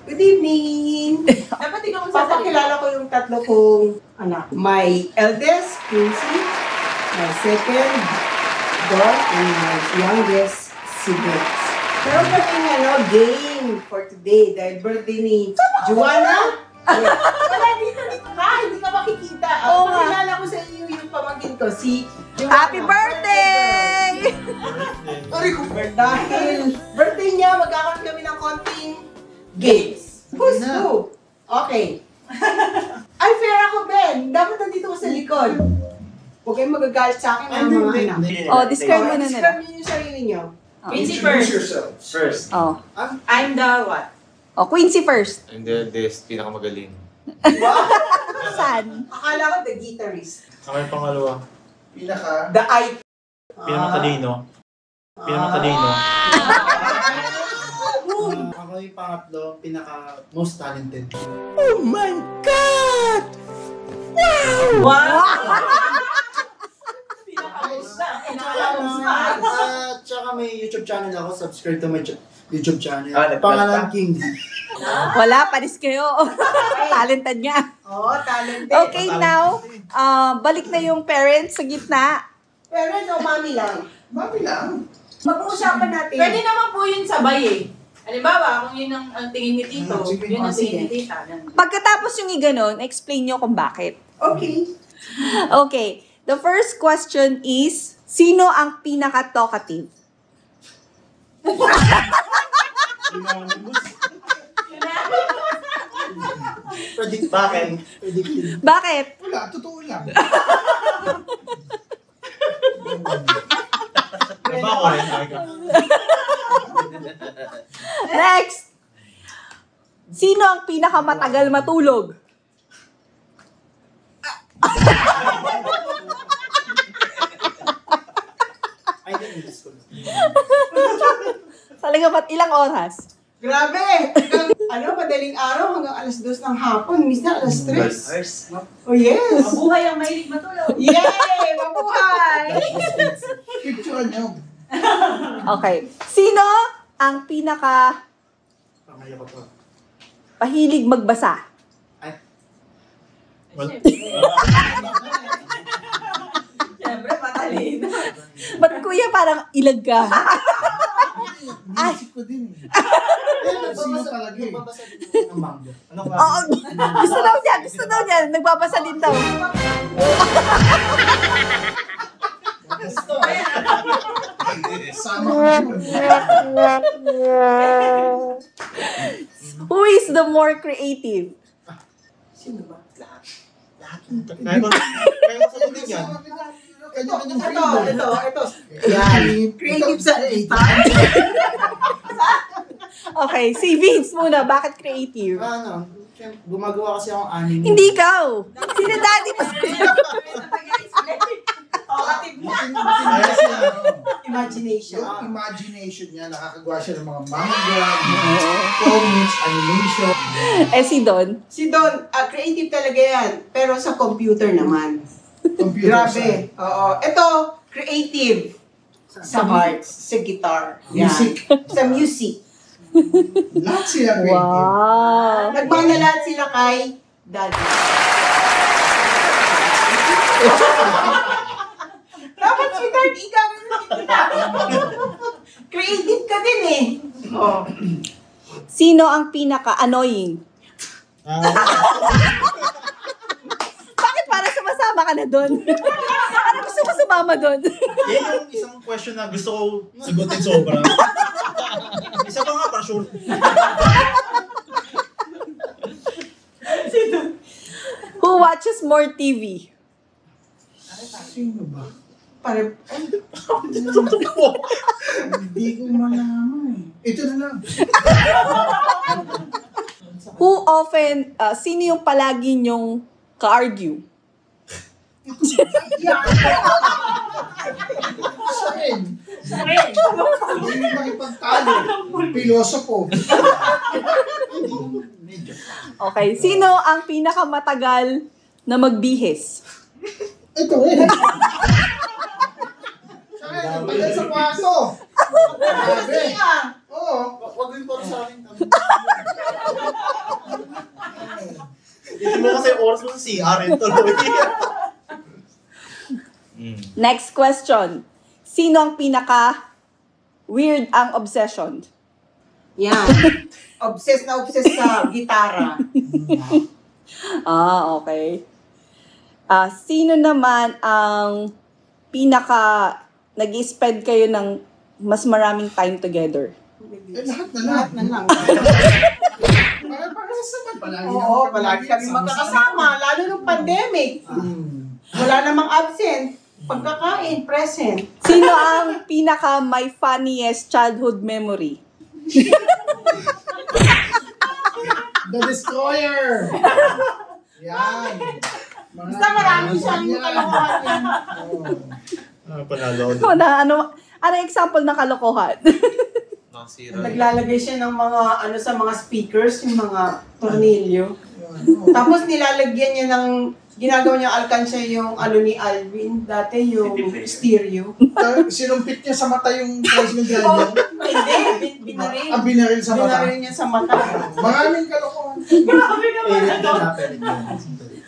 Good evening! Dapat ikaw Papakilala ko yung tatlo kong anak. My eldest, Quincy. My second, Don. And my youngest, si Bex. Pero kaming game for today dahil birthday ni Joanna. Wala dito ka, hindi ka makikita. Pakilala ko sa inyo yung pamangkin ko, si Joanna. Happy birthday! Sorry ko, dahil birthday niya, magkakaroon kami ng konting games. Who's who? Okay. Ay, fair ako, Ben. Dapat nandito ko sa likod. Huwag kayong magagalit sa akin ng mga anak. Oh, describe mo na nila. Describe niyo yung sarili niyo. Quincy Introduce first. yourself. First. Oh. I'm the what? Oh, Quincy first. And then this, pinakamagaling. Wow! Saan? Akala ko the guitarist. Ako yung pangalawa. Pinaka... The I. Pinamatalino. Pinamatalino. Ako yung pangatlo, pinaka most talented. Oh my God! Wow! Tsaka may YouTube channel ako, subscribe to my YouTube channel. Ah, Pangalan King. Wala, panis kayo. Talented nga. Oh, talented. Okay, now, balik na yung parents sa gitna. Parents o mami lang? Mami lang. Mag-uusapan natin. Pwede naman po yun sabay eh. Halimbawa, kung yun ang tingin ni Tito, Sige. yun ang Sige. tingin ni Tita. Pagkatapos yung iganon, explain nyo kung bakit. Okay. Okay, the first question is, sino ang pinaka-talkative? Predict. Bakit? Predicting. Bakit? Wala, totoo lang. Diba ako rin? Next! Sino ang pinaka-matagal matulog? I didn't miss ko. Talaga ba't ilang oras? Grabe! Madaling araw hanggang alas 2 ng hapon. Minsan alas 3. Oh yes! Mabuhay ang mahilig matulog. Yay! Mabuhay! Picture niyo. Okay. Sino ang pinaka Pangaya ko to. pahilig magbasa? Siyempre, matalino. Ba't kuya parang ilag ka? Music ko din eh. Sino talaga eh. Nagbabasa din ako ng manga. Ano Oo. Gusto daw niya. Nagbabasa din daw. Gusto. Sama ko yun. Who is the more creative? Sino ba? Lahat. Kaya ko sagutin yan. Kanya-kanyang Ito. freedom. Yan. Creative sa Okay, si Vince muna. Bakit creative? Gumagawa kasi akong anime. Hindi ikaw. Sino daddy pa? imagination. Yung imagination niya, nakakagawa siya ng mga manga, comics, animation. Si Don. Si Don, creative talaga yan. Pero sa computer naman. Computer Grabe. Oo. Ito, creative. Sa arts, sa guitar. Yan. Music. Sa music. Lahat sila creative. Wow. Nagmana lahat sila kay Daddy. Dapat si Daddy ka. Creative ka din eh. Oh. Sino ang pinaka-annoying? Bakit parang sumasama ka na doon? Parang gusto mo sumama doon. Yan yung isang question na gusto ko sagutin sobra. Isa pa nga para sure. Who watches more TV? Sino ba? Hindi ko malaman eh. Ito na lang. Who often, sino yung palagi nyong ka-argue? Sa rin. Hindi makipagtalo. Pilosopo. Okay, sino ang pinakamatagal na magbihis? Ito eh. Sa akin, ang tagal sa kwarto. Grabe. Oo. Wag rin para sa akin. Hindi mo kasi oras mo sa CR rin tuloy. Next question. Sino ang pinaka-weird ang obsession? Yan. Obsessed na obsessed sa gitara. Okay. Sino naman ang nag-spend kayo ng mas maraming time together? Lahat na Lahat na lang. Para sa sabat. Palagi Oo, palagi kami magkakasama. Lalo nung pandemic. Wala namang absent. Pagkakain, present. Sino ang pinaka my funniest childhood memory? The Destroyer! Yan. Basta marami siyang kalokohan yan. Panalo ako Ano, ano example ng kalokohan? Naglalagay siya ng mga, sa mga speakers, yung mga tornilyo. Tapos nilalagyan niya ng, ginagawa niya alkansya yung ni Alvin, dati yung stereo. Sinumpit niya sa mata yung price ng driver. Hindi, binaril. Binaril sa mata. Binaril niya sa mata. Maraming kalokohan.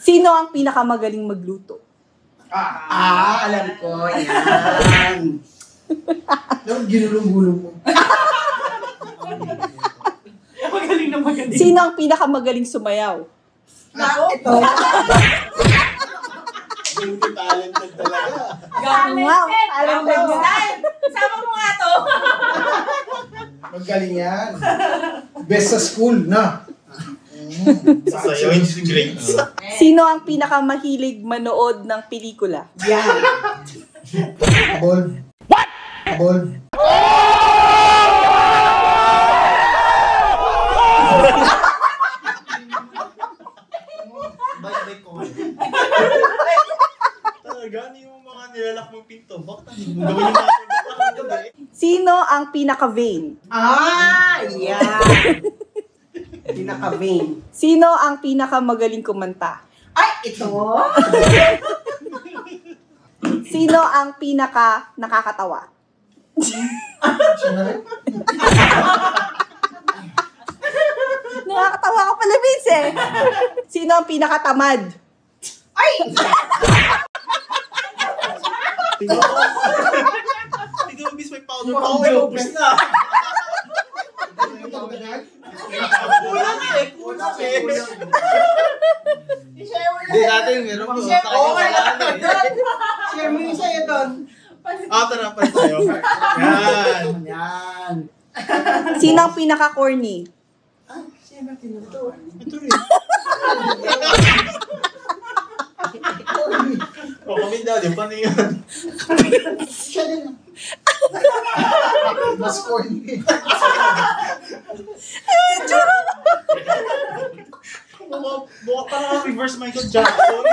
Sino ang pinakamagaling magluto? Alam ko, yan. Dapat ginulong-gulong mo. Magaling na magaling. Sino ang pinakamagaling sumayaw? Ito. Talented talaga. Wow, alam mo mo. Sama mo nga to. Magaling yan. Best sa school, na. Sa'yo, hindi si grades. Sino ang pinakamahilig manood ng pelikula? Yan. Bold. What? Bold. Balik ko. Talaga, ano yung mga nilalak mong pinto? Bakit hindi mo gawin yung mga gabi? Sino ang pinaka-vain? Yan. Pinaka-vain. Sino ang pinakamagaling kumanta? Ay, ito. Sino ang pinaka nakakatawa? Siya na rin. Nakakatawa ka pala, Vince eh. Sino ang pinakatamad? Ay! Tignan mo, miss, may powder jokers na. Kulang eh. Hindi natin, meron ko. Okay lang. Share mo yung sa'yo doon. Tara, pa tayo. Yan. Yan. Sino ang pinaka-corny? Sino tinuto? Ito rin. Kami dali, paano yan? Siya din. Mas corny. Buka parang reverse Michael Jackson.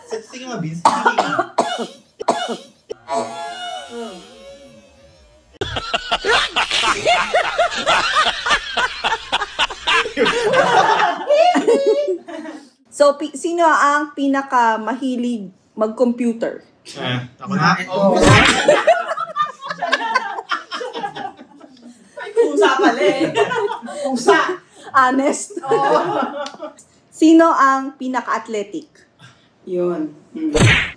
Sige nga, Vince. Sige nga. So, sino ang pinaka-mahilig mag-computer? Ako na. Ay, kusa pala eh. Kusa. Honest? Sino ang pinaka-athletic? Yun.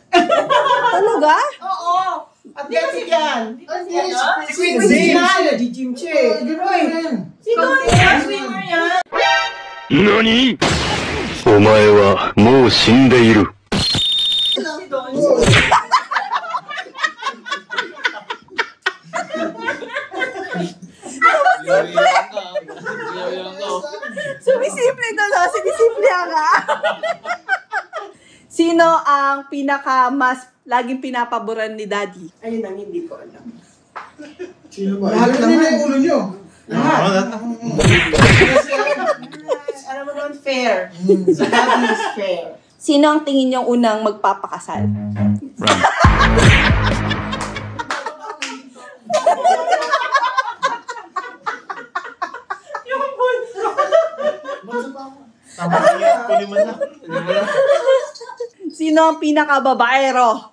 Talaga? Oo. Athletic yan. Si Queen Queen Zin. Nag-gym siya eh. Ganun. Sino yan? Swimmer yan? 何お前はもう死んでいる。 Si Don. Sumisimple na no? Sumisimple ka. Sino ang pinaka mas laging pinapaboran ni Daddy? Ayun ang hindi ko alam. Sino ba? Lahat Lahat naman yung ulo nyo. Lahat. Kasi, alam mo naman, fair. So, Daddy is fair. Sino ang tingin niyong unang magpapakasal? Tama na yan. Kunin mo na. Sino ang pinakababaero?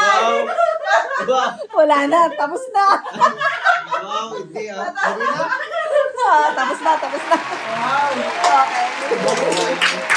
Wow. Wow. Wala na, tapos na. Wow, hindi ah. Sabi na. Tapos na. Wow. Okay.